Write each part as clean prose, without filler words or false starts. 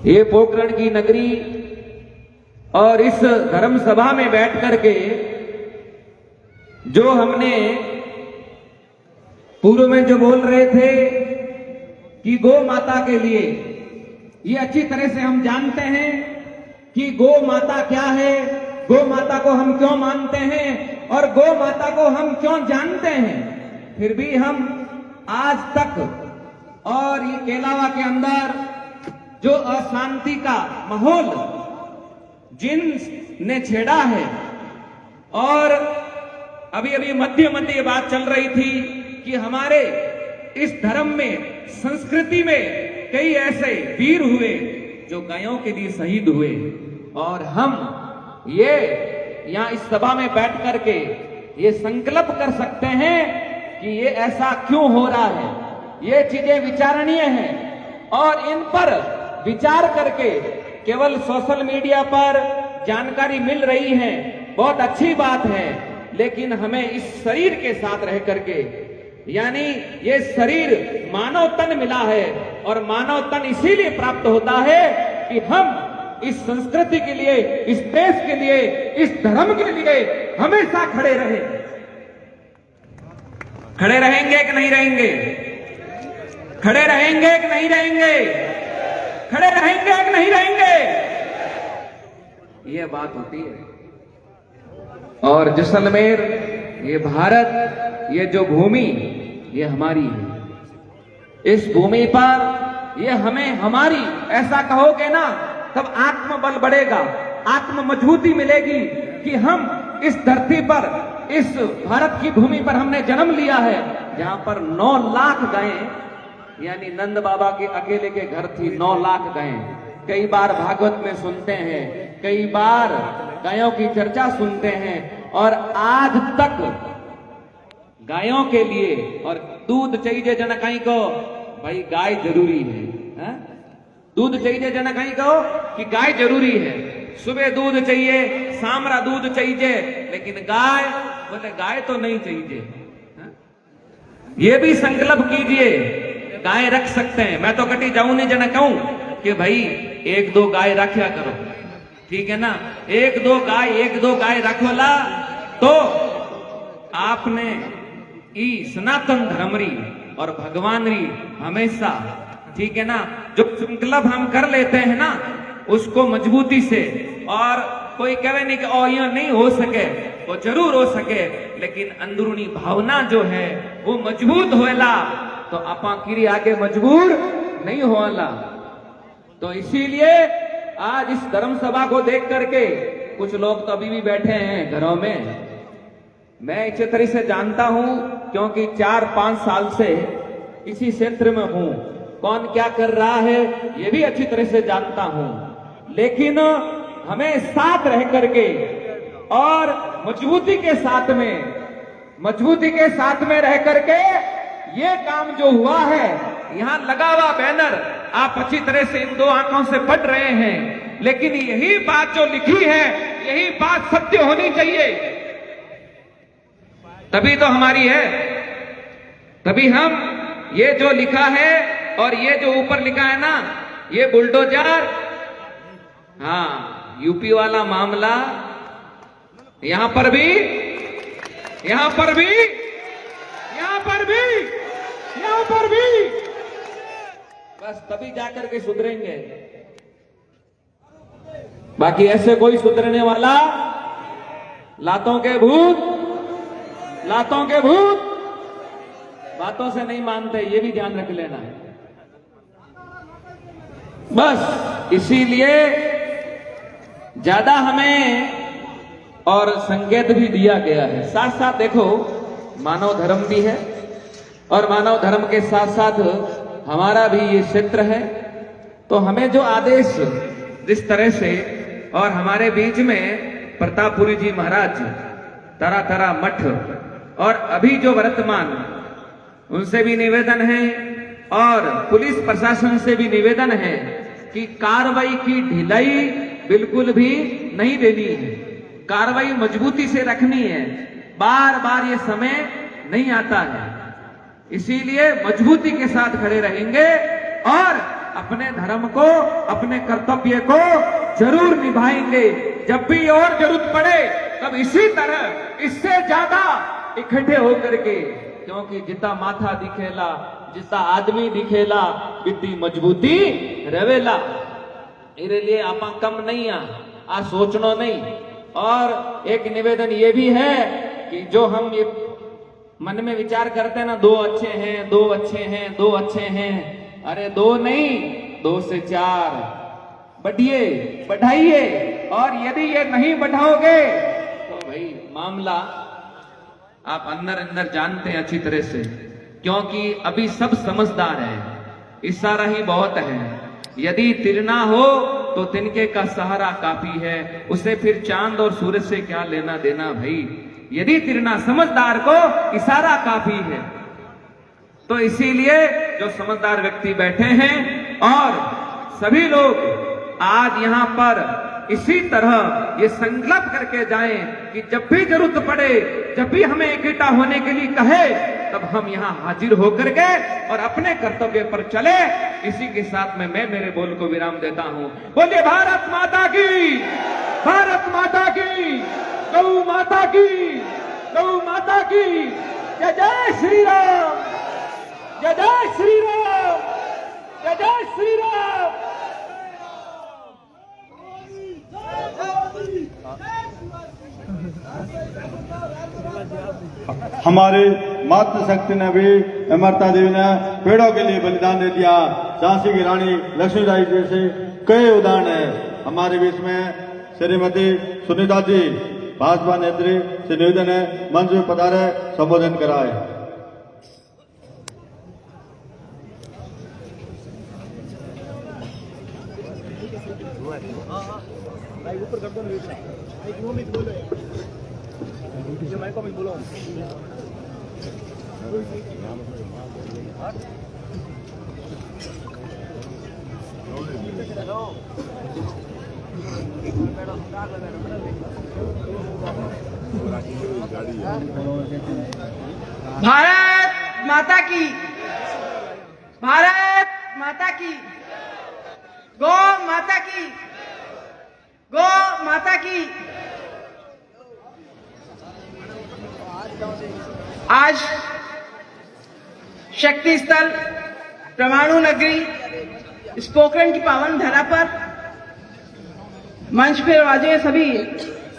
ये पोखरण की नगरी और इस धर्म सभा में बैठ करके जो हमने पूर्व में जो बोल रहे थे कि गौ माता के लिए, ये अच्छी तरह से हम जानते हैं कि गौ माता क्या है, गौ माता को हम क्यों मानते हैं और गौ माता को हम क्यों जानते हैं। फिर भी हम आज तक और ये केलावा के अंदर जो अशांति का माहौल जिनने छेड़ा है, और अभी अभी मध्य ये बात चल रही थी कि हमारे इस धर्म में, संस्कृति में कई ऐसे वीर हुए जो गायों के लिए शहीद हुए, और हम ये यहां इस सभा में बैठ करके ये संकल्प कर सकते हैं कि ये ऐसा क्यों हो रहा है, ये चीजें विचारणीय हैं और इन पर विचार करके केवल सोशल मीडिया पर जानकारी मिल रही है, बहुत अच्छी बात है, लेकिन हमें इस शरीर के साथ रह करके, यानी ये शरीर मानव तन मिला है और मानव तन इसीलिए प्राप्त होता है कि हम इस संस्कृति के लिए, इस देश के लिए, इस धर्म के लिए हमेशा खड़े रहे। खड़े रहेंगे कि नहीं रहेंगे? खड़े रहेंगे कि नहीं रहेंगे? खड़े रहेंगे कि नहीं रहेंगे? ये बात होती है। और जैसलमेर, ये भारत, ये जो भूमि, ये हमारी है। इस भूमि पर ये हमें, हमारी, ऐसा कहोगे ना तब आत्मबल बढ़ेगा, आत्म मजबूती मिलेगी कि हम इस धरती पर, इस भारत की भूमि पर हमने जन्म लिया है, जहां पर 9 लाख गायें, यानी नंद बाबा के अकेले के घर थी 9 लाख गायें। कई बार भागवत में सुनते हैं, कई बार गायों की चर्चा सुनते हैं, और आज तक गायों के लिए, और दूध चाहिए जनकाई को, भाई गाय जरूरी है, दूध चाहिए जनकाई को कि गाय जरूरी है, सुबह दूध चाहिए, शामरा दूध चाहिए, लेकिन गाय, बोले गाय तो नहीं चाहिए। ये भी संकल्प कीजिए, गाय रख सकते हैं। मैं तो कटी जाऊं नहीं जना कहूं कि भाई 1-2 गाय रखा करो, ठीक है ना, 1-2 गाय रखोला तो आपने ई सनातन धर्म री और भगवान री हमेशा, ठीक है ना, जो संकल्प हम कर लेते हैं ना उसको मजबूती से, और कोई कहे नहीं कि ओ ये नहीं हो सके, वो जरूर हो सके, लेकिन अंदरूनी भावना जो है वो मजबूत होएला तो आपा किरी आगे मजबूर नहीं होएला। तो इसीलिए आज इस धर्म सभा को देख करके कुछ लोग तो अभी भी बैठे हैं घरों में। मैं अच्छे तरह से जानता हूं क्योंकि 4-5 साल से इसी क्षेत्र में हूं, कौन क्या कर रहा है ये भी अच्छी तरह से जानता हूं, लेकिन हमें साथ रह करके और मजबूती के साथ में रह करके ये काम जो हुआ है, यहां लगा हुआ बैनर आप अच्छी तरह से इन 2 आंखों से पढ़ रहे हैं, लेकिन यही बात जो लिखी है, यही बात सत्य होनी चाहिए, तभी तो हमारी है, तभी हम ये जो लिखा है और ये जो ऊपर लिखा है ना, ये बुलडोजर, हाँ यूपी वाला मामला, यहां पर भी, बस तभी जाकर के सुधरेंगे, बाकी ऐसे कोई सुधरने वाला, लातों के भूत बातों से नहीं मानते, ये भी ध्यान रख लेना है। बस इसीलिए ज्यादा हमें और संकेत भी दिया गया है। साथ साथ देखो मानव धर्म भी है, और मानव धर्म के साथ साथ हमारा भी ये क्षेत्र है, तो हमें जो आदेश जिस तरह से, और हमारे बीच में प्रतापपुरी जी महाराज, तरह मठ, और अभी जो वर्तमान, उनसे भी निवेदन है और पुलिस प्रशासन से भी निवेदन है कि कार्रवाई की ढिलाई बिल्कुल भी नहीं देनी है, कार्रवाई मजबूती से रखनी है। बार बार ये समय नहीं आता है, इसीलिए मजबूती के साथ खड़े रहेंगे और अपने धर्म को, अपने कर्तव्य को जरूर निभाएंगे। जब भी और जरूरत पड़े तब इसी तरह इससे ज्यादा इकट्ठे होकर के, क्योंकि जितना माथा दिखेला, जितना आदमी दिखेला, इतनी मजबूती रवेला। इरे लिए आपा कम नहीं आ सोचनो नहीं। और एक निवेदन ये भी है कि जो हम ये मन में विचार करते हैं ना, 2 अच्छे हैं, 2 अच्छे हैं, 2 अच्छे हैं, अरे 2 नहीं, 2 से 4 बढ़ाइए। और यदि ये नहीं बढ़ाओगे तो भाई मामला आप अंदर अंदर जानते हैं अच्छी तरह से, क्योंकि अभी सब समझदार है, इशारा ही बहुत है। यदि तिरना हो तो तिनके का सहारा काफी है, उसे फिर चांद और सूरज से क्या लेना देना भाई। यदि तिरना समझदार को इशारा काफी है, तो इसीलिए जो समझदार व्यक्ति बैठे हैं और सभी लोग आज यहां पर इसी तरह ये संकल्प करके जाएं कि जब भी जरूरत पड़े, जब भी हमें इकट्ठा होने के लिए कहे, तब हम यहां हाजिर होकर के और अपने कर्तव्य पर चले। इसी के साथ में मैं मेरे बोल को विराम देता हूं। बोलिए भारत माता की, भारत माता की, गौ माता की, गौ माता की जय। जय श्री राम, जय जय श्री राम, जय जय श्री राम। हमारी मातृशक्ति ने भी, अमृता देवी ने पेड़ों के लिए बलिदान दे दिया। झांसी की रानी लक्ष्मीबाई जैसे कई उदाहरण है। हमारे बीच में श्रीमती सुनीता जी भाजपा नेत्री से निवेदन है, मंच में पधारे, संबोधन कराए। ऊपर कर दो बोलो मैं बोलो। भारत माता की, भारत माता की, गौ माता की, गौ माता की। आज शक्ति स्थल परमाणु नगरी स्पोकन की पावन धरा पर मंच पर वाजे सभी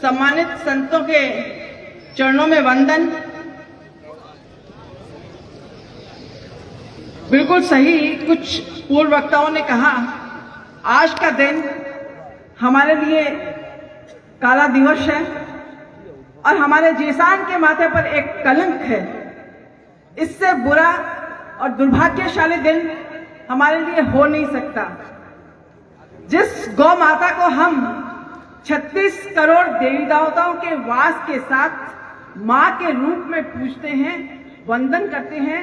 सम्मानित संतों के चरणों में वंदन। बिल्कुल सही कुछ पूर्व वक्ताओं ने कहा, आज का दिन हमारे लिए काला दिवस है और हमारे जेसान के माथे पर एक कलंक है। इससे बुरा और दुर्भाग्यशाली दिन हमारे लिए हो नहीं सकता। जिस गौ माता को हम 36 करोड़ देवी देवताओं के वास के साथ मां के रूप में पूजते हैं, वंदन करते हैं,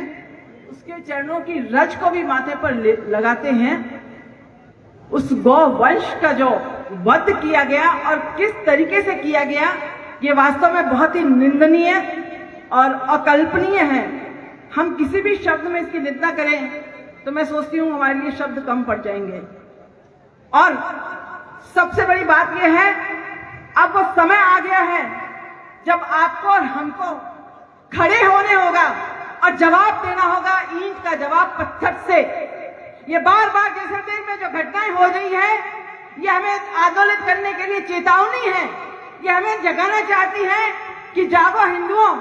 उसके चरणों की रज को भी माथे पर लगाते हैं, उस गौ वंश का जो वध किया गया और किस तरीके से किया गया, ये वास्तव में बहुत ही निंदनीय और अकल्पनीय है। हम किसी भी शब्द में इसकी निंदा करें तो मैं सोचती हूँ हमारे लिए शब्द कम पड़ जाएंगे। और सबसे बड़ी बात यह है, अब वो समय आ गया है जब आपको और हमको खड़े होने होगा और जवाब देना होगा, ईंट का जवाब पत्थर से। ये बार बार जैसलमेर में जो घटनाएं हो रही है, ये हमें आंदोलित करने के लिए चेतावनी है। ये हमें जगाना चाहती है कि जागो हिंदुओं,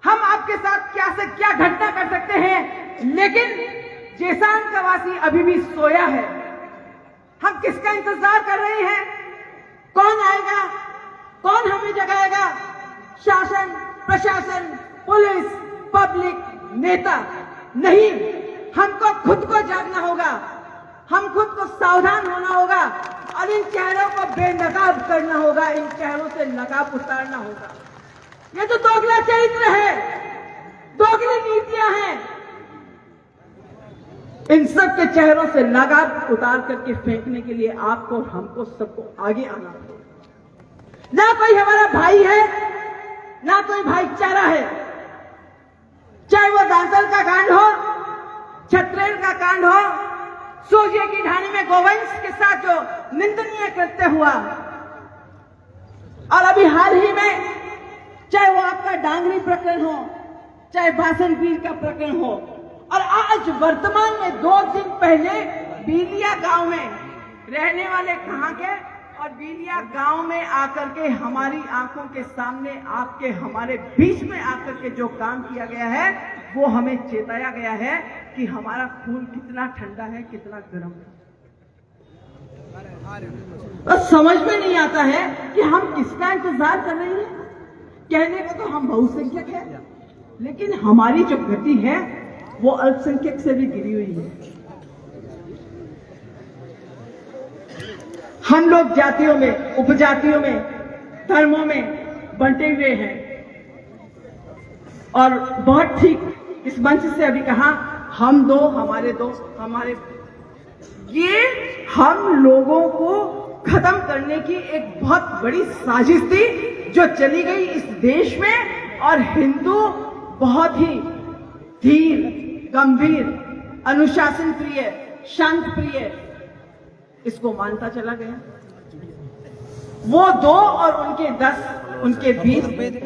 हम आपके साथ क्या से क्या घटना कर सकते हैं, लेकिन जेसान का वासी अभी भी सोया है। हम किसका इंतजार कर रहे हैं? कौन आएगा, कौन हमें जगाएगा? शासन, प्रशासन, पुलिस, पब्लिक, नेता नहीं। हमको खुद को जागना होगा, हम खुद को सावधान होना होगा और इन चेहरों को बेनकाब करना होगा, इन चेहरों से नकाब उतारना होगा। ये तो दोगला चरित्र है, दोगली नीतियां हैं। इन सब के चेहरों से नकाब उतार करके फेंकने के लिए आपको और हमको सबको आगे आना होगा। ना कोई हमारा भाई है, ना कोई भाईचारा है। चाहे वो दांतल का कांड हो, छत्रेल का कांड हो, सूर्य की ढाणी में गोवंश के साथ जो निंदनीय कृत्य हुआ, और अभी हाल ही में चाहे वो आपका डांगरी प्रकरण हो, चाहे भाषणवीर का प्रकरण हो, और आज वर्तमान में 2 दिन पहले बीलिया गांव में रहने वाले कहां के, और बीलिया गांव में आकर के हमारी आंखों के सामने आपके हमारे बीच में आकर के जो काम किया गया है, वो हमें चेताया गया है कि हमारा खून कितना ठंडा है, कितना गर्म है। तो समझ में नहीं आता है कि हम किसका इंतजार कर रहे हैं। कहने को तो हम बहुसंख्यक हैं, लेकिन हमारी जो गति है वो अल्पसंख्यक से भी गिरी हुई है। हम लोग जातियों में, उपजातियों में, धर्मों में बंटे हुए हैं, और बहुत ठीक इस मंच से अभी कहा, हम दो हमारे दो हमारे, ये हम लोगों को खत्म करने की एक बहुत बड़ी साजिश थी जो चली गई इस देश में। और हिंदू बहुत ही धीर, गंभीर, अनुशासन प्रिय, शांत प्रिय इसको मानता चला गया। वो 2 और उनके 10, उनके 20,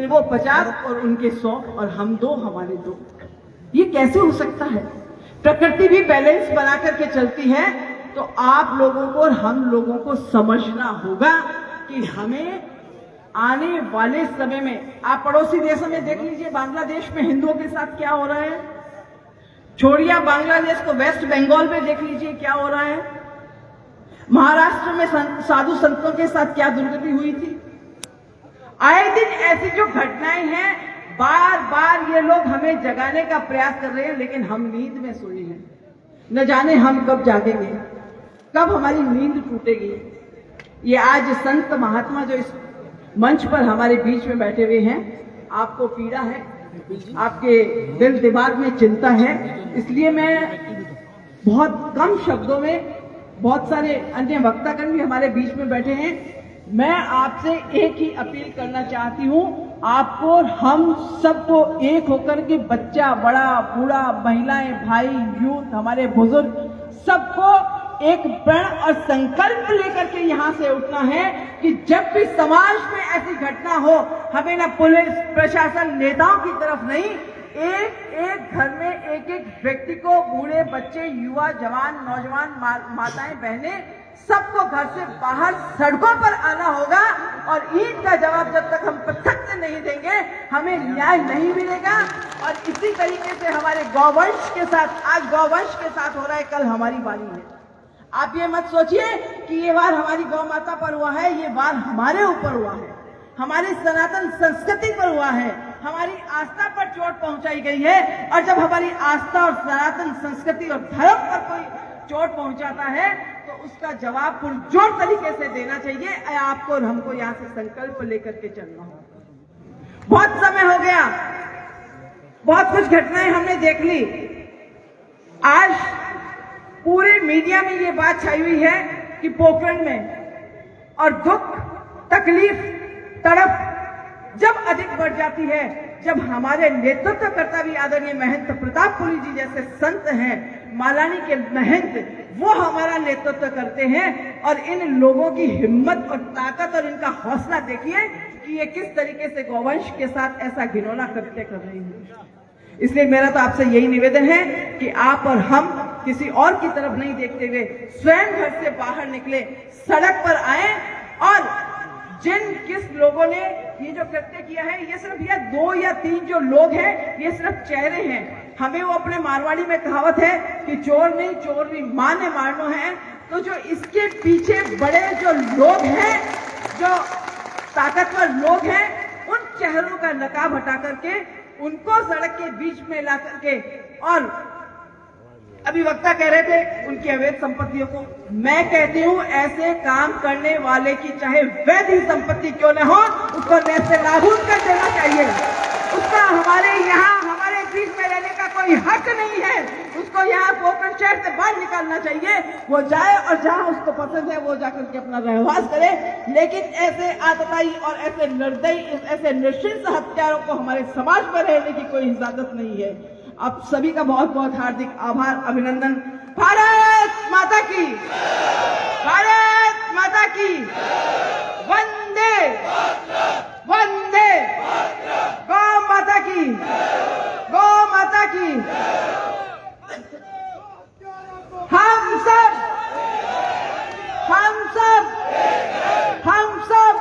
वो 50 और उनके 100, और हम 2 हमारे 2। ये कैसे हो सकता है? प्रकृति भी बैलेंस बना करके चलती है, तो आप लोगों को और हम लोगों को समझना होगा कि हमें आने वाले समय में, आप पड़ोसी देशों में देख लीजिए, बांग्लादेश में हिंदुओं के साथ क्या हो रहा है, छोड़िया बांग्लादेश को, वेस्ट बंगाल में देख लीजिए क्या हो रहा है, महाराष्ट्र में साधु संतों के साथ क्या दुर्गति हुई थी। आए दिन ऐसी जो घटनाएं हैं, बार बार ये लोग हमें जगाने का प्रयास कर रहे हैं, लेकिन हम नींद में सोए हैं। न जाने हम कब जागेंगे, कब हमारी नींद टूटेगी। ये आज संत महात्मा जो इस मंच पर हमारे बीच में बैठे हुए हैं, आपको पीड़ा है, आपके दिल दिमाग में चिंता है, इसलिए मैं बहुत कम शब्दों में, बहुत सारे अन्य वक्तागण भी हमारे बीच में बैठे हैं, मैं आपसे एक ही अपील करना चाहती हूं, आपको और हम सबको एक होकर के, बच्चा, बड़ा, बूढ़ा, महिलाएं, भाई, यूथ, हमारे बुजुर्ग, सबको एक प्रण और संकल्प लेकर के यहां से उठना है कि जब भी समाज में ऐसी घटना हो, हमें ना पुलिस प्रशासन नेताओं की तरफ नहीं, एक एक घर में एक एक व्यक्ति को, बूढ़े, बच्चे, युवा, जवान, नौजवान, माताएं, बहनें, सबको घर से बाहर सड़कों पर आना होगा। और ईंट का जवाब जब तक हम पत्थर से नहीं देंगे, हमें न्याय नहीं मिलेगा। और इसी तरीके से हमारे गौवंश के साथ, आज गौवंश के साथ हो रहा है, कल हमारी बारी है। आप ये मत सोचिए कि ये वार हमारी गौ माता पर हुआ है, ये वार हमारे ऊपर हुआ है, हमारी सनातन संस्कृति पर हुआ है, हमारी आस्था पर चोट पहुंचाई गई है। और जब हमारी आस्था और सनातन संस्कृति और धर्म पर कोई चोट पहुंचाता है, तो उसका जवाब पुरजोर तरीके से देना चाहिए। आपको और हमको यहां से संकल्प लेकर के चलना होगा। बहुत समय हो गया, बहुत कुछ घटनाएं हमने देख ली। आज पूरे मीडिया में ये बात छाई हुई है कि पोखरण में, और दुख, तकलीफ, तड़प जब अधिक बढ़ जाती है, जब हमारे नेतृत्वकर्ता भी आदरणीय महंत प्रतापपुरी जी जैसे संत हैं, मालानी के महंत, वो हमारा नेतृत्व करते हैं। और इन लोगों की हिम्मत और ताकत और इनका हौसला देखिए कि ये किस तरीके से गौवंश के साथ ऐसा घिनौना कृत्य कर रही है। इसलिए मेरा तो आपसे यही निवेदन है कि आप और हम किसी और की तरफ नहीं देखते हुए स्वयं घर से बाहर निकले, सड़क पर आए, और जिन किस लोगों ने ये जो कृत्य किया है, ये सिर्फ या 2 या 3 जो लोग हैं, ये सिर्फ चेहरे हैं। हमें वो अपने मारवाड़ी में कहावत है कि चोर नहीं, चोर नहीं, मां ने मारनो है। तो जो इसके पीछे बड़े जो लोग हैं, जो ताकतवर लोग हैं, उन चेहरों का नकाब हटा करके उनको सड़क के बीच में ला करके, और अभी वक्ता कह रहे थे उनकी अवैध संपत्तियों को, मैं कहती हूं ऐसे काम करने वाले की चाहे वैध ही संपत्ति क्यों न हो, उसको नेस्ते नाबूद कर देना चाहिए। उसका हमारे यहाँ, हमारे बीच में रहने का कोई हक नहीं है। उसको यहाँ पोखरण शहर से बाहर निकालना चाहिए। वो जाए और जहां उसको पसंद है वो जाकर के अपना रहवास करे, लेकिन ऐसे आतताई और ऐसे निर्दयी, ऐसे नृशंस हत्यारों को हमारे समाज में रहने की कोई इजाजत नहीं है। आप सभी का बहुत बहुत हार्दिक आभार, अभिनंदन। भारत माता की, भारत माता की, वंदे वंदे, गौ माता की, गौ माता की। हम सब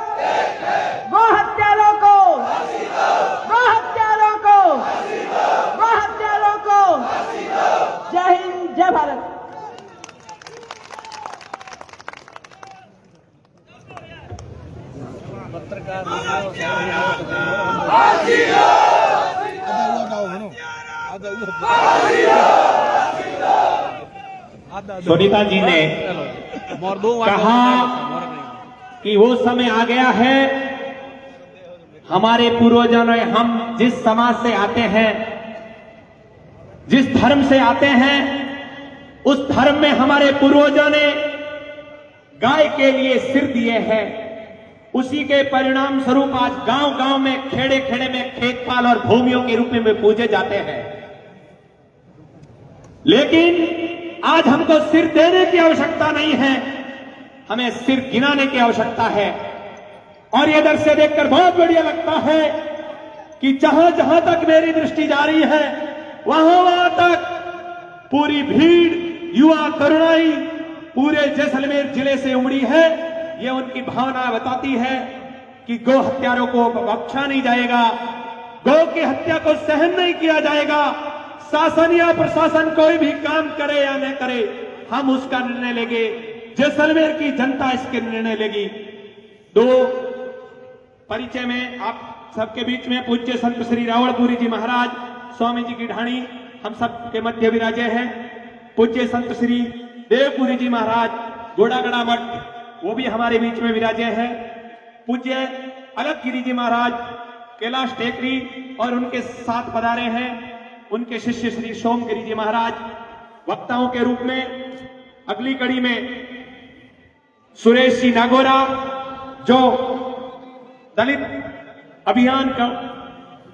गौ हत्यारों को, गौ हत्यारों को, गौ हत्यारों को जय हिंद, जय भारत। सुनीता जी ने कहा कि वो समय आ गया है, हमारे पूर्वजों ने, हम जिस समाज से आते हैं, जिस धर्म से आते हैं, उस धर्म में हमारे पूर्वजों ने गाय के लिए सिर दिए हैं। उसी के परिणाम स्वरूप आज गांव गांव में, खेड़े खेड़े में खेतपाल और भूमियों के रूप में पूजे जाते हैं। लेकिन आज हमको सिर देने की आवश्यकता नहीं है, हमें सिर गिनाने की आवश्यकता है। और ये दृश्य देखकर बहुत बढ़िया लगता है कि जहां जहां तक मेरी दृष्टि जा रही है, वहां वहां तक पूरी भीड़, युवा तरुणाई पूरे जैसलमेर जिले से उमड़ी है। ये उनकी भावना बताती है कि गौ हत्यारों को बख्शा नहीं जाएगा, गौ की हत्या को सहन नहीं किया जाएगा। शासन या प्रशासन कोई भी काम करे या न करे, हम उसका निर्णय लेंगे। जैसलमेर की जनता इसके निर्णय लेगी। दो परिचय में आप सबके बीच में पूज्य संत श्री रावणपुरी जी महाराज, स्वामी जी की ढाणी हम सब के मध्य विराजे हैं। पूज्य संत श्री देवपुरी जी महाराज, गोड़ागड़ा मठ, वो भी हमारे बीच में विराजे हैं। पूज्य अलगगिरी जी महाराज कैलाश टेकरी और उनके साथ पधारे हैं उनके शिष्य श्री सोमगिरी जी महाराज। वक्ताओं के रूप में अगली कड़ी में सुरेश जी नागोरा, जो दलित अभियान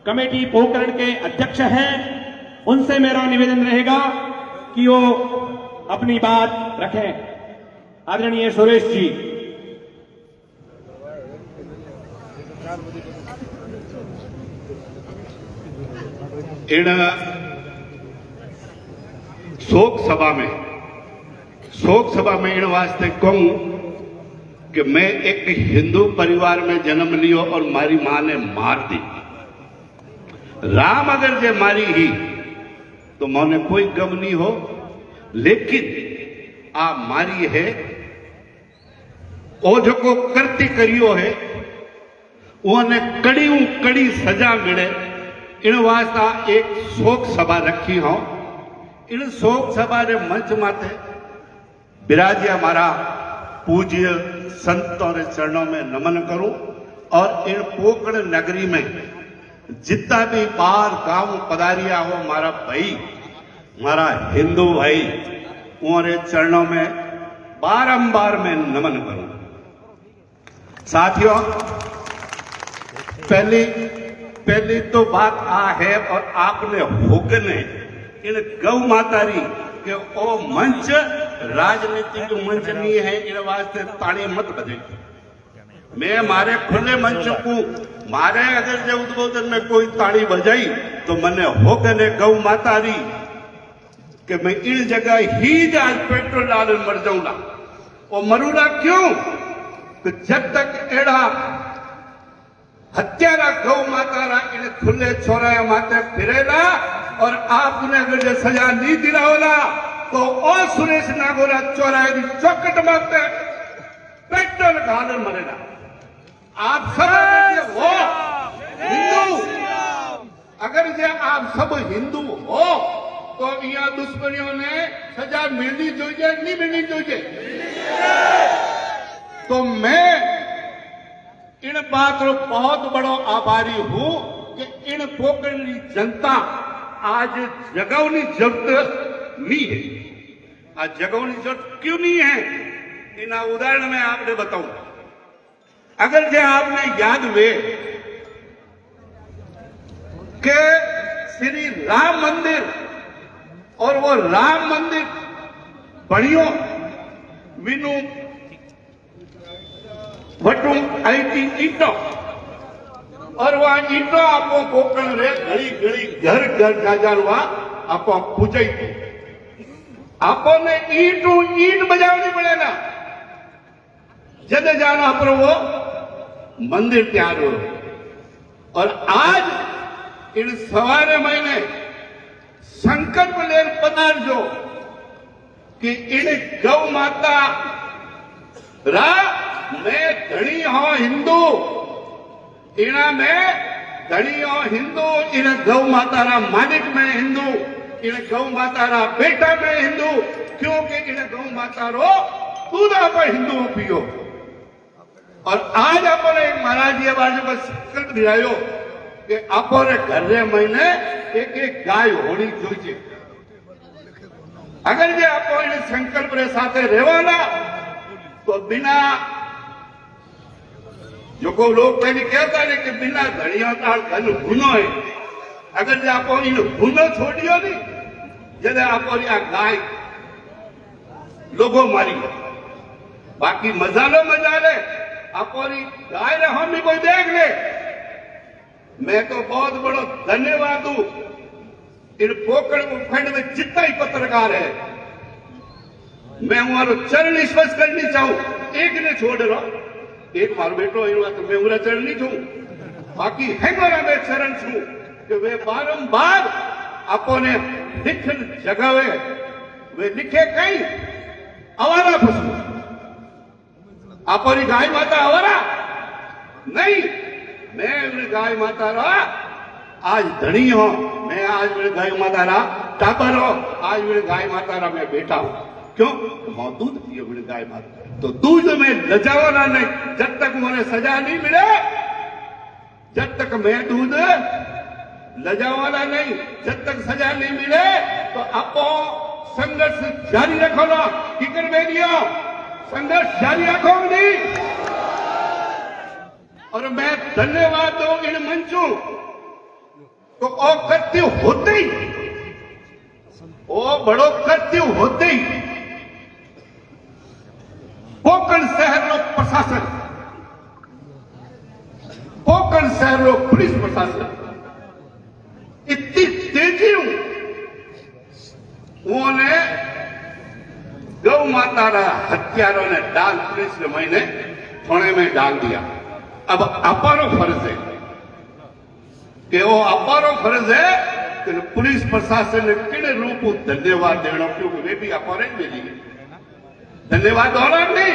कमेटी पोखरण के अध्यक्ष हैं, उनसे मेरा निवेदन रहेगा कि वो अपनी बात रखें। आदरणीय सुरेश जी। इन शोक सभा में इन वास्ते कहूं कि मैं एक हिंदू परिवार में जन्म लियो और मारी मां ने मार दी। राम अगर जे मारी ही तो मोने कोई गम नहीं हो, लेकिन आ मारी है ओ जो को करती करियो है उन्हें कड़ी सजा मिले। इन वास्ता एक शोक सभा रखी हो। इन शोक सभा रे मंच माते बिराजिया मारा पूज्य संतों रे चरणों में नमन करूं और इन पोकड़ नगरी में जितना भी बाहर गांव पधारिया हो मारा भाई, मारा हिंदू भाई, उनके चरणों में बारंबार मैं नमन करूं। साथियों, पहली तो बात आ है और आपने होगने इन गौ मातारी के ओ मंच राजनीतिक मंच नहीं है, इन वास्ते ताड़ी मत बजे। मैं मारे खुले मंच को मारे अगर जो उद्बोधन में कोई ताड़ी बजाई तो मने होगने गौ मातारी कि मैं इन जगह ही आज पेट्रोल डाल मर जाऊंगा। और मरूला क्यों? तो जब तक एड़ा हत्यारा गौ मातारा इन खुले छोरा माते फिरेला और आपने अगर जो सजा नहीं दिलाओला तो ओ सुरेश नागोरा चौराहे की चौकट मारते पेट्रोल डाल मरेगा। आप सब हो हिंदू, अगर जे आप सब हिंदू हो तो यहाँ दुश्मनियों ने सजा मिलनी चाहिए, नहीं मिलनी चाहिए। तो मैं इन बात रो बहुत बड़ो आभारी हूं कि इन पोकरण की जनता आज जगावनी जरूरत नहीं है। आज जगावनी जरूरत क्यों नहीं है? इन उदाहरण में आपने बताऊं। अगर जो आपने याद हुए कि श्री राम मंदिर, और वो राम मंदिर बणियो विनु वटू आई थी ईटो, और वह ईटो आपो कोकण रे घड़ी घड़ी घर घर जाजारवा आपो पूजाई थी। आपो ने ईटू ईट बजावनी पड़े ना, जद जाना पर वो मंदिर तैयार हो। और आज इन सवारे महीने संकल्प लेन पधारजो कि इन गौ माता रा मैं धनी हो हिंदू, इना में धनी हो हिंदू, इन गौ माता रा मालिक में हिंदू, इन गौ माता रा बेटा में हिंदू, क्योंकि इन गौ माता रो दूध आप हिंदू पियो। और आज अपने महाराज जी बाजू पर संकल्प दिलायो कि अपने घर रे महीने एक एक गाय होनी जोईए। अगर जे आपो इन संकल्प रे साथे रहवाना तो बिना जो को लोग पहले कहता है कि बिना घड़िया ताल घन गुनो है, अगर जे आपो इन गुनो छोड़ियो नहीं, जदे आपो आ गाय लोगो मारी, बाकी मजालो मजा ले अपनी गाय रे हम भी कोई देख ले। मैं तो बहुत बड़ो धन्यवाद दूं इन पोकड़ खंड में जितना ही पत्रकार है, मैं हमारो चरण स्पर्श करनी चाहूं। एक ने छोड़ लो, एक मारो बेटो तो मैं उरा चरण नहीं छू, बाकी है मारा मैं चरण छू कि वे बारंबार अपने लिखन जगावे, वे लिखे कहीं अवारा पशु अपनी गाय माता अवारा नहीं। मैं गाय माता रा आज धनी हो, मैं आज मेरे गाय माता रा टाबर हो, आज मेरे गाय माता रा मैं बेटा हूं। क्यों? मैं दूध पियो मेरे गाय माता, तो दूध में लजावाना नहीं। जब तक मुझे सजा नहीं मिले, जब तक मैं दूध लजावाना नहीं, जब तक सजा नहीं मिले तो आपो संघर्ष जारी रखो ना। किकर बेरियो संघर्ष जारी रखो नहीं। और मैं धन्यवाद दूं इन मंचों तो ओ कृत्य होते ही, ओ बड़ो कृत्य होते ही कोकण शहर रो प्रशासन, कोकण शहर रो पुलिस प्रशासन इतनी तेजी उन्होंने गौ माता रा हत्यारों ने डाल पुलिस ने महीने थाने में डाल दिया। अब अपारो फर्ज है कि वो अपारो फर्ज है कि पुलिस प्रशासन ने किड़े रूप धन्यवाद देना, क्योंकि वे भी अपारे मिली धन्यवाद हो रहा नहीं।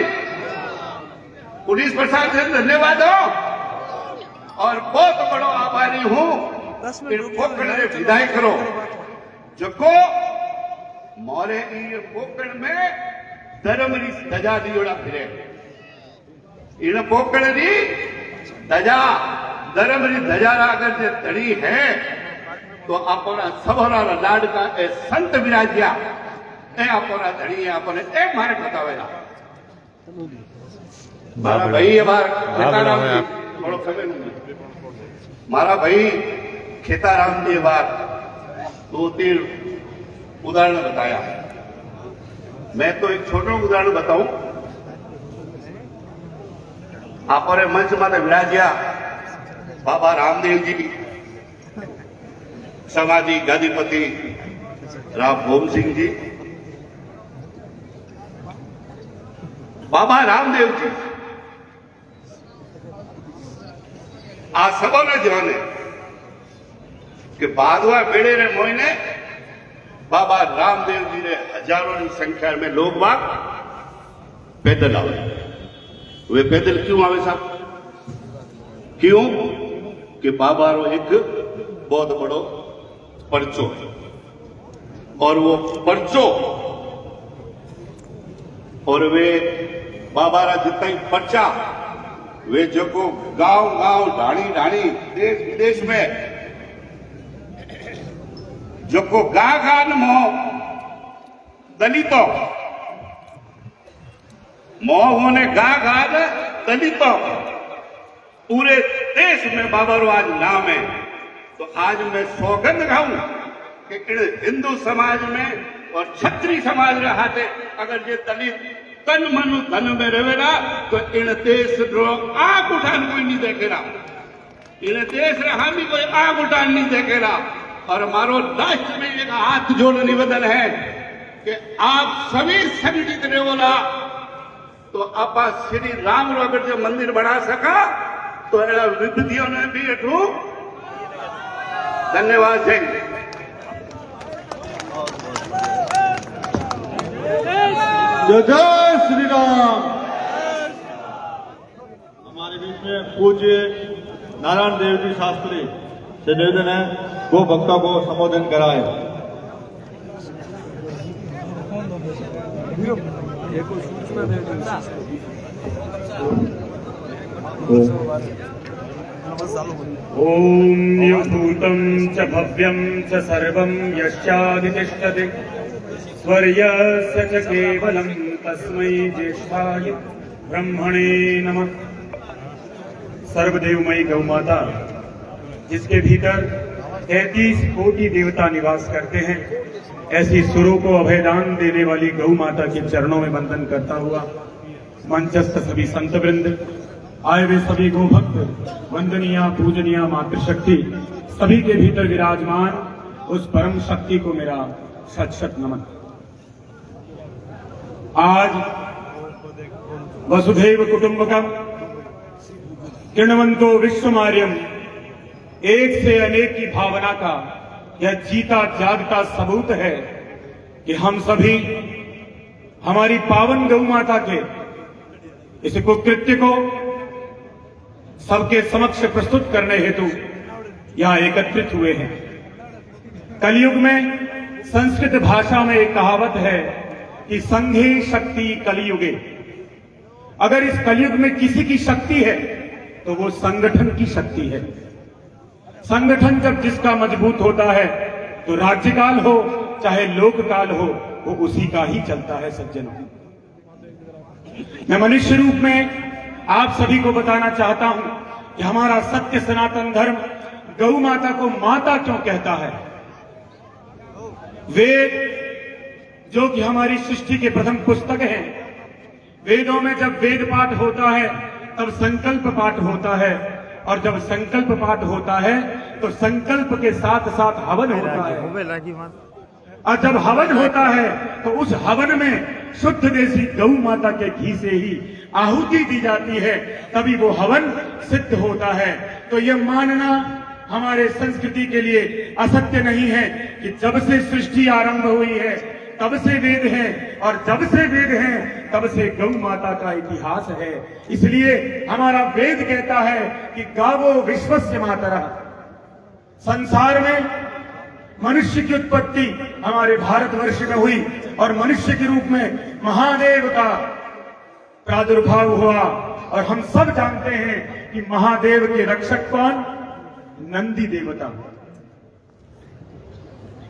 पुलिस प्रशासन धन्यवाद हो, और बहुत बड़ो आभारी हूं पोकण ने विदाई करो जो को मोरे ये पोकण में धर्म री सजा दियोड़ा फिरे। इन पोकण री दजा धर्म री दजारा अगर जे धड़ी है तो अपना सबरा लाड का ए संत विराजिया ए अपना धड़ी है, अपने ए मारे बतावेला मारा भाई ये बार खेताराम जी थोड़ो समय मारा भाई खेताराम जी बार 2-3 उदाहरण बताया। मैं तो एक छोटो उदाहरण बताऊं। आपरे मंच माते विराजिया बाबा रामदेव जी, समाधि गादीपति राम भोम सिंह जी, बाबा रामदेव जी आ सबने जाने कि बादवा बेड़े रे मोइने बाबा रामदेव जी ने हजारों की संख्या में लोग बाग पैदल आवे। वे पैदल क्यों आवे साहब? क्यों कि बाबा रो एक बहुत बड़ो पर्चो है, और वो पर्चो और वे बाबा रा जितना ही पर्चा वे जो को गांव गांव ढाणी ढाणी देश विदेश में जो को गा गान मोह दलितों मोह ने गा गान दलितों पूरे देश में बाबा रो आज नाम है। तो आज मैं सौगंध खाऊं कि इन हिंदू समाज में और क्षत्रिय समाज रे हाथे अगर ये दलित तन मन धन में रहेगा तो इन देश द्रोह आग उठान कोई नहीं देखेगा, इन देश रे हामी कोई आग उठान नहीं देखेगा। और मारो राष्ट्र में एक हाथ जोड़ निवेदन है कि आप सभी संगठित रहे बोला तो आप श्री राम रो अगर जो मंदिर बना सका तो विभूतियों ने भी एठू धन्यवाद है। जय जय श्री राम। हमारे बीच में पूज्य नारायण देव जी शास्त्री से निवेदन है गो भक्तों को संबोधन कराए। ओम युभूतं च भव्यं च सर्वं यश्चादितिष्ठति स्वर्यस्य च केवलं तस्मै ज्येष्ठाय ब्रह्मणे नमः। सर्वदेवमयी गौ माता जिसके भीतर 33 कोटि देवता निवास करते हैं, ऐसी सुरों को अभयदान देने वाली गौ माता के चरणों में वंदन करता हुआ मंचस्थ सभी संत वृंद, आए हुए सभी गो भक्त, वंदनीय पूजनीय मातृशक्ति, सभी के भीतर विराजमान उस परम शक्ति को मेरा शत शत नमन। आज वसुधैव कुटुंबकम किण्वन्तो विश्वमार्यम, एक से अनेक की भावना का यह जीता जागता सबूत है कि हम सभी हमारी पावन गौ माता के इस कुकृत्य को सबके समक्ष प्रस्तुत करने हेतु यहां एकत्रित हुए हैं। कलयुग में संस्कृत भाषा में एक कहावत है कि संघे शक्ति कलियुगे। अगर इस कलयुग में किसी की शक्ति है तो वो संगठन की शक्ति है। संगठन जब जिसका मजबूत होता है तो राज्यकाल हो चाहे लोककाल हो वो उसी का ही चलता है। सज्जनों, मैं मनुष्य रूप में आप सभी को बताना चाहता हूं कि हमारा सत्य सनातन धर्म गौ माता को माता क्यों कहता है। वेद जो कि हमारी सृष्टि के प्रथम पुस्तक हैं, वेदों में जब वेद पाठ होता है तब संकल्प पाठ होता है, और जब संकल्प पाठ होता है तो संकल्प के साथ साथ हवन होता है, और जब हवन होता है तो उस हवन में शुद्ध देसी गौ माता के घी से ही आहुति दी जाती है, तभी वो हवन सिद्ध होता है। तो यह मानना हमारे संस्कृति के लिए असत्य नहीं है कि जब से सृष्टि आरंभ हुई है तब से वेद है, और जब से वेद है तब से गौ माता का इतिहास है। इसलिए हमारा वेद कहता है कि गावो विश्वस्य मातरः। संसार में मनुष्य की उत्पत्ति हमारे भारतवर्ष में हुई और मनुष्य के रूप में महादेव का प्रादुर्भाव हुआ, और हम सब जानते हैं कि महादेव के रक्षक कौन? नंदी देवता।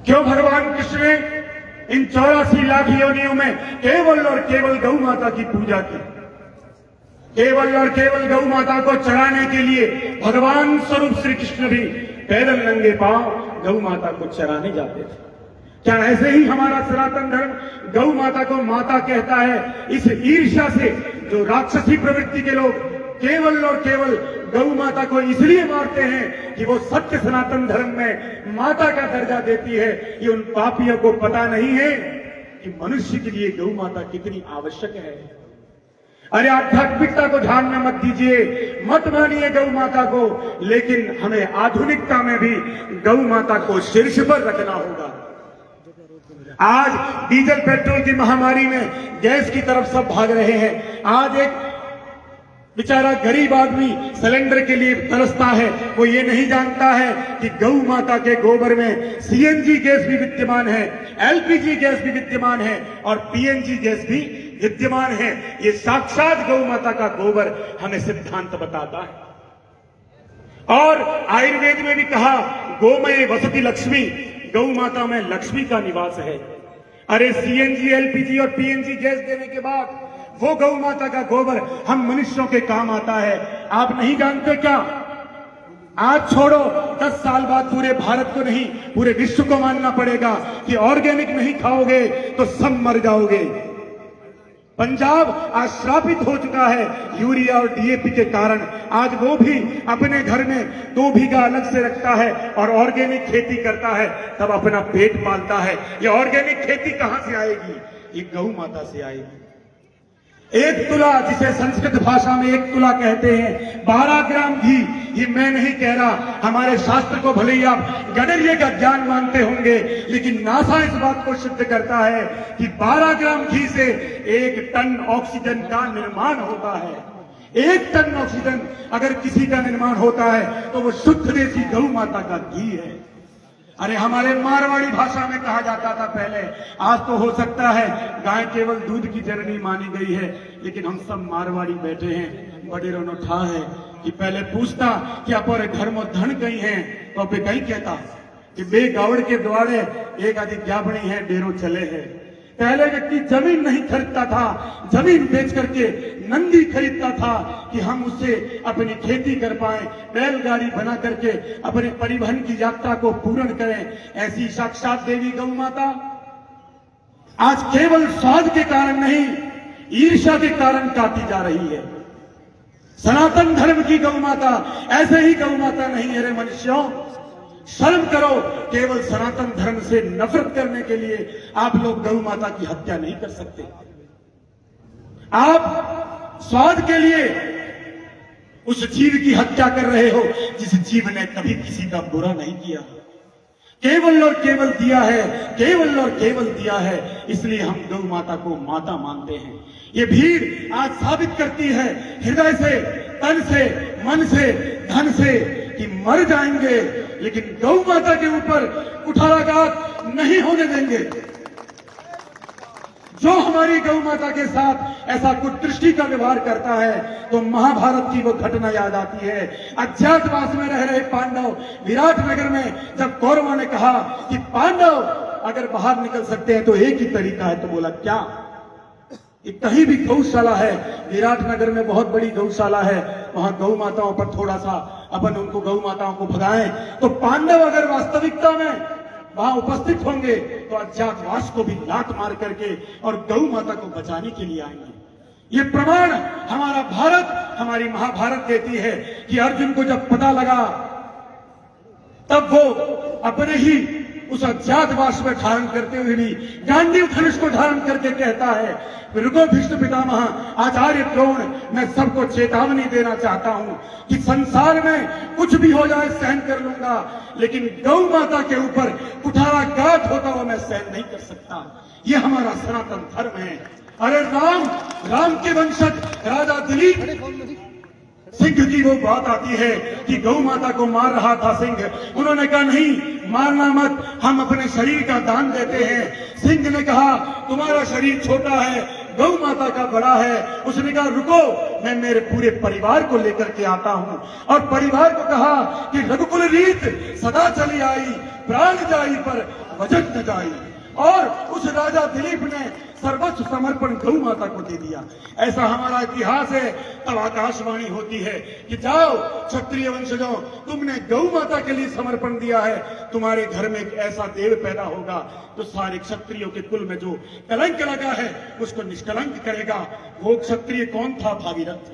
क्यों भगवान कृष्ण ने इन 84 लाख योनियों में केवल और केवल गौ माता की पूजा की? केवल और केवल गौ माता को चराने के लिए भगवान स्वरूप श्री कृष्ण भी पैदल नंगे पांव गौ माता को चराने जाते थे। क्या ऐसे ही हमारा सनातन धर्म गौ माता को माता कहता है? इस ईर्ष्या से जो राक्षसी प्रवृत्ति के लोग केवल और केवल गौ माता को इसलिए मारते हैं कि वो सत्य सनातन धर्म में माता का दर्जा देती है, ये उन पापियों को पता नहीं है कि मनुष्य के लिए गौ माता कितनी आवश्यक है। अरे आध्यात्मिकता को ध्यान में मत दीजिए, मत मानिए गौ माता को, लेकिन हमें आधुनिकता में भी गौ माता को शीर्ष पर रखना होगा। आज डीजल पेट्रोल की महामारी में गैस की तरफ सब भाग रहे हैं। आज एक बेचारा गरीब आदमी सिलेंडर के लिए तरसता है, वो ये नहीं जानता है कि गौ माता के गोबर में सीएनजी गैस भी विद्यमान है, एलपीजी गैस भी विद्यमान है और पीएनजी गैस भी विद्यमान है। ये साक्षात गौ माता का गोबर हमें सिद्धांत बताता है। और आयुर्वेद में भी कहा गोमय वसति लक्ष्मी, गौ माता में लक्ष्मी का निवास है। अरे सीएनजी, एलपीजी और पीएनजी गैस देने के बाद वो गौ माता का गोबर हम मनुष्यों के काम आता है। आप नहीं जानते क्या आज छोड़ो 10 साल बाद पूरे भारत को नहीं पूरे विश्व को मानना पड़ेगा कि ऑर्गेनिक नहीं खाओगे तो सब मर जाओगे। पंजाब आज श्रापित हो चुका है यूरिया और डीएपी के कारण। आज वो भी अपने घर में 2 बीघा अलग से रखता है और ऑर्गेनिक खेती करता है, तब अपना पेट पालता है। ये ऑर्गेनिक खेती कहां से आएगी? ये गौ माता से आएगी। 1 तुला, जिसे संस्कृत भाषा में 1 तुला कहते हैं, 12 ग्राम घी, ये मैं नहीं कह रहा, हमारे शास्त्र को भले ही आप गणित का ज्ञान मानते होंगे, लेकिन नासा इस बात को सिद्ध करता है कि 12 ग्राम घी से 1 टन ऑक्सीजन का निर्माण होता है। 1 टन ऑक्सीजन अगर किसी का निर्माण होता है तो वो शुद्ध देसी गौ माता का घी है। अरे हमारे मारवाड़ी भाषा में कहा जाता था पहले, आज तो हो सकता है गाय केवल दूध की जननी मानी गई है, लेकिन हम सब मारवाड़ी बैठे हैं, बड़े रोनो ठा है कि पहले पूछता कि आप और घर में धन कहीं है, तो अब कहीं कहता कि बे गावड़ के द्वारे एक आदि ज्ञापनी है, डेरो चले है। पहले व्यक्ति जमीन नहीं खरीदता था, जमीन बेच करके नंदी खरीदता था कि हम उससे अपनी खेती कर पाए, बैलगाड़ी बना करके अपने परिवहन की यात्रा को पूर्ण करें। ऐसी साक्षात देवी गौ माता आज केवल स्वाद के कारण नहीं, ईर्ष्या के कारण काटी जा रही है। सनातन धर्म की गौ माता ऐसे ही गौ माता नहीं है रे मनुष्यों, शर्म करो। केवल सनातन धर्म से नफरत करने के लिए आप लोग गौ माता की हत्या नहीं कर सकते। आप स्वाद के लिए उस जीव की हत्या कर रहे हो जिस जीव ने कभी किसी का बुरा नहीं किया। केवल और केवल दिया है, केवल और केवल दिया है, इसलिए हम गौ माता को माता मानते हैं। ये भीड़ आज साबित करती है हृदय से, तन से, मन से, धन से कि मर जाएंगे, लेकिन गौ माता के ऊपर कुठाराघात नहीं होने देंगे। जो हमारी गौ माता के साथ ऐसा कुदृष्टि का व्यवहार करता है तो महाभारत की वो घटना याद आती है। अज्ञातवास में रह रहे पांडव विराट नगर में जब कौरवों ने कहा कि पांडव अगर बाहर निकल सकते हैं तो एक ही तरीका है, तो बोला क्या? कहीं भी गौशाला है, विराट नगर में बहुत बड़ी गौशाला है, वहां गौ माताओं पर थोड़ा सा अपन उनको गौ माताओं को भगाएं, तो पांडव अगर वास्तविकता में वहां उपस्थित होंगे तो अज्ञातवास को भी लात मार करके और गौ माता को बचाने के लिए आएंगे। ये प्रमाण हमारा भारत, हमारी महाभारत देती है कि अर्जुन को जब पता लगा तब वो अपने ही उस अज्ञातवास में धारण करते हुए भी गांडीव धनुष को धारण करके कहता है, रुको भीष्म पितामह, आचार्य द्रोण, मैं सबको चेतावनी देना चाहता हूं कि संसार में कुछ भी हो जाए सहन कर लूंगा, लेकिन गौ माता के ऊपर कुठाराघात होता हुआ मैं सहन नहीं कर सकता। ये हमारा सनातन धर्म है। अरे राम के वंशज राजा दिलीप सिंह की वो बात आती है कि गौ माता को मार रहा था सिंह, उन्होंने कहा नहीं मारना मत, हम अपने शरीर का दान देते हैं। सिंह ने कहा तुम्हारा शरीर छोटा है, गौ माता का बड़ा है। उसने कहा रुको, मैं मेरे पूरे परिवार को लेकर के आता हूं, और परिवार को कहा कि रघुकुल रीत सदा चली आई, प्राण जाई पर वजन न जाई। और उस राजा दिलीप ने सर्वस्व समर्पण गौ माता को दे दिया। ऐसा हमारा इतिहास है। तब आकाशवाणी होती है कि जाओ क्षत्रिय वंशजों, तुमने गौ माता के लिए समर्पण दिया है, तुम्हारे घर में एक ऐसा देव पैदा होगा तो सारे क्षत्रियों के कुल में जो कलंक लगा है उसको निष्कलंक करेगा। वो क्षत्रिय कौन था? भागीरथ।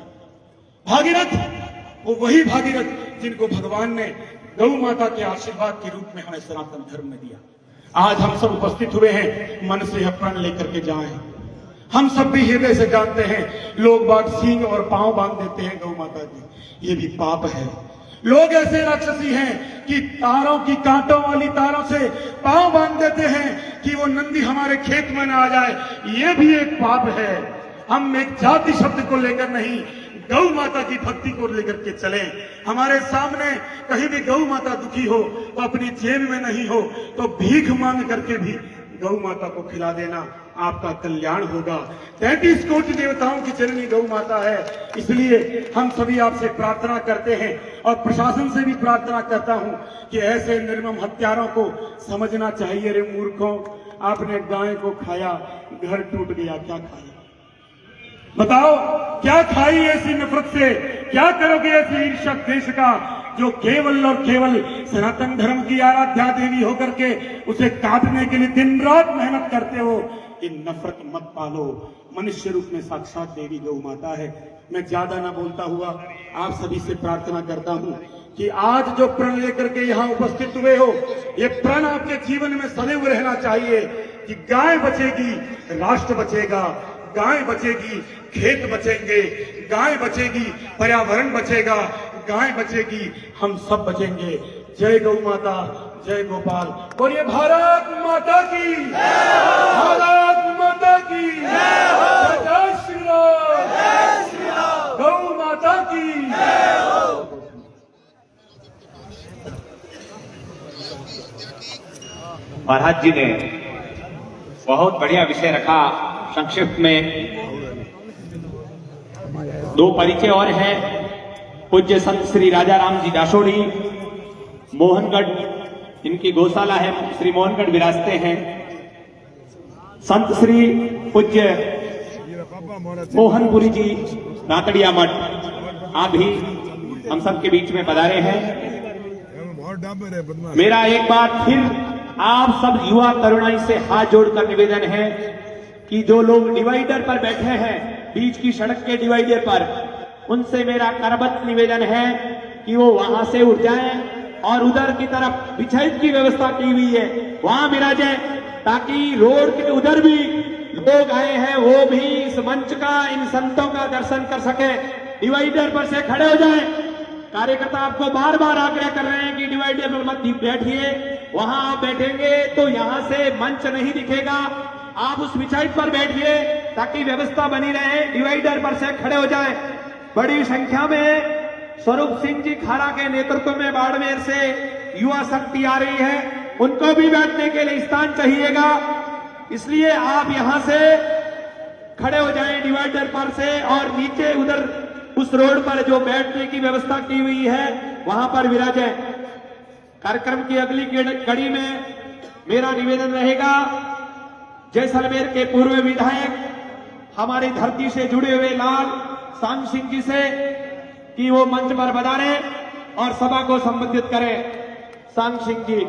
भागीरथ, वो वही भागीरथ जिनको भगवान ने गौ माता के आशीर्वाद के रूप में हमें सनातन धर्म में दिया। आज हम सब उपस्थित हुए हैं, मन से प्रण लेकर के जाएं। हम सब भी हृदय से जानते हैं, लोग बाग सींग और पांव बांध देते हैं गौ माता की, ये भी पाप है। लोग ऐसे राक्षसी हैं कि तारों की, कांटों वाली तारों से पांव बांध देते हैं कि वो नंदी हमारे खेत में न आ जाए, ये भी एक पाप है। हम एक जाति शब्द को लेकर नहीं, गौ माता की भक्ति को लेकर के चले। हमारे सामने कहीं भी गौ माता दुखी हो तो अपनी जेब में नहीं हो तो भीख मांग करके भी गौ माता को खिला देना, आपका कल्याण होगा। 33 कोटि देवताओं की जननी गौ माता है, इसलिए हम सभी आपसे प्रार्थना करते हैं और प्रशासन से भी प्रार्थना करता हूं कि ऐसे निर्मम हत्यारों को समझना चाहिए। रे मूर्खों, आपने गाय को खाया, घर टूट गया, क्या खाया? बताओ क्या खाई ऐसी नफरत से? क्या करोगे ऐसी ईर्ष्या देश का जो केवल और केवल सनातन धर्म की आराध्या देवी होकर के उसे काटने के लिए दिन रात मेहनत करते हो, ये नफरत मत पालो। मनुष्य रूप में साक्षात देवी गौ माता है। मैं ज्यादा ना बोलता हुआ आप सभी से प्रार्थना करता हूं कि आज जो प्रण लेकर के यहाँ उपस्थित हुए हो, ये प्रण आपके जीवन में सदैव रहना चाहिए कि गाय बचेगी, राष्ट्र बचेगा, गाय बचेगी, खेत बचेंगे, गाय बचेगी, पर्यावरण बचेगा, गाय बचेगी, हम सब बचेंगे। जय गौ माता, जय गोपाल। और ये भारत माता की, भारत माता की जय श्री राम, गौ माता की। महाराज जी ने बहुत बढ़िया विषय रखा। संक्षिप्त में दो परिचय और हैं। पूज्य संत श्री राजा राम जी दाशोड़ी, मोहनगढ़ इनकी गौशाला है, श्री मोहनगढ़ विरासते हैं। संत श्री पूज्य मोहनपुरी जी नातड़िया मठ, आप भी हम सबके बीच में पधारे हैं। मेरा एक बार फिर आप सब युवा तरुणाई से हाथ जोड़कर निवेदन है कि जो लोग डिवाइडर पर बैठे हैं, बीच की सड़क के डिवाइडर पर, उनसे मेरा करबद्ध निवेदन है कि वो वहां से उठ जाएं और उधर की तरफ बिछाई की व्यवस्था की हुई है वहां विराजें, ताकि रोड के उधर भी लोग आए हैं वो भी इस मंच का, इन संतों का दर्शन कर सके। डिवाइडर पर से खड़े हो जाएं। कार्यकर्ता आपको बार बार आग्रह कर रहे हैं कि डिवाइडर पर मत बैठिए, वहां आप बैठेंगे तो यहां से मंच नहीं दिखेगा, आप उस बिछाई पर बैठिए ताकि व्यवस्था बनी रहे। डिवाइडर पर से खड़े हो जाएं। बड़ी संख्या में स्वरूप सिंह जी खाड़ा के नेतृत्व में बाड़मेर से युवा शक्ति आ रही है, उनको भी बैठने के लिए स्थान चाहिएगा, इसलिए आप यहां से खड़े हो जाएं डिवाइडर पर से और नीचे उधर उस रोड पर जो बैठने की व्यवस्था की हुई है वहां पर विराजें। कार्यक्रम की अगली कड़ी में मेरा निवेदन रहेगा जैसलमेर के पूर्व विधायक, हमारी धरती से जुड़े हुए लाल सांग सिंह जी से कि वो मंच पर पधारे और सभा को संबोधित करें। सांग सिंह जी।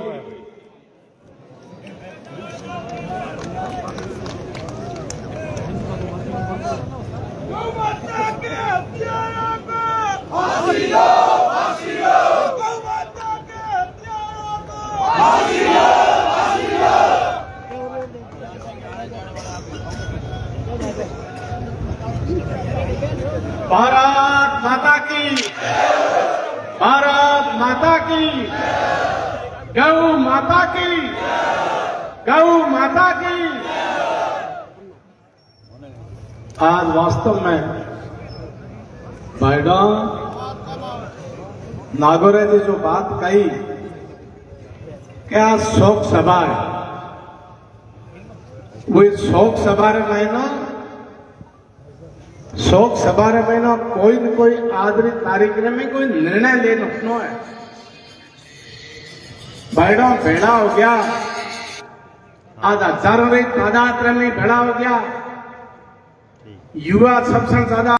भारत माता की, भारत माता की, गौ माता की, गौ माता की। आज वास्तव में मैडम नागौरे ने जो बात कही, क्या शोक सभा है, वो शोक सभा में ना, शोक सभा में ना कोई न कोई आदमी तारीख में कोई निर्णय लेना है। बैठा भेड़ा हो गया, आज हजारों नहीं तादाद में भेड़ा हो गया, युवा सबसे ज्यादा